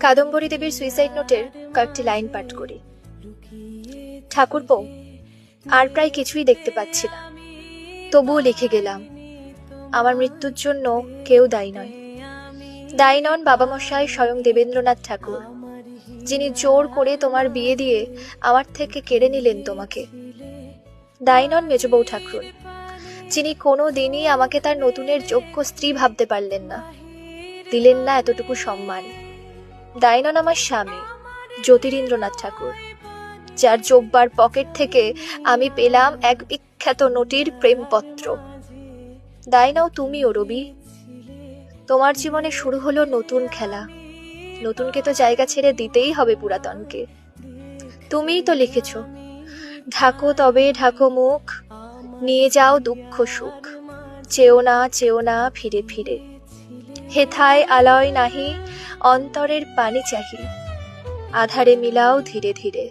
কাদম্বরী দেবীর সুইসাইড নোটের কয়েকটি লাইন পাঠ করি। ঠাকুরপো, আর প্রায় কিছুই দেখতে পাচ্ছি না, তবুও লিখে গেলাম, আমার মৃত্যুর জন্য কেউ দায়ী নয়। দায়ী নন বাবামশাই স্বয়ং দেবেন্দ্রনাথ ঠাকুর, যিনি জোর করে তোমার বিয়ে দিয়ে আমার থেকে কেড়ে নিলেন তোমাকে। দায়ী নন মেজবউ ঠাকুর, যিনি কোনো দিনই আমাকে তার নতুনের যোগ্য স্ত্রী ভাবতে পারলেন না, দিলেন না এতটুকু সম্মান। দায়ী নন আমার স্বামী জ্যোতিরিন্দ্রনাথ ঠাকুর, যার জোব্বার পকেট থেকে আমি পেলাম এক বিখ্যাত নটির প্রেমপত্র। দায়ী নাও তুমিও রবি, তোমার জীবনে শুরু হলো নতুন খেলা। নতুনকে তো জায়গা ছেড়ে দিতেই হবে পুরাতনকে। তুমিই তো লিখেছ, ঢাকো তবে ঢাকো মুখ, নিয়ে যাও দুঃখ সুখ, চেও না ফিরে ফিরে, হেথায় আলয় নাহি অন্তরের পানি চাহি, আধারে মিলাও ধীরে ধীরে।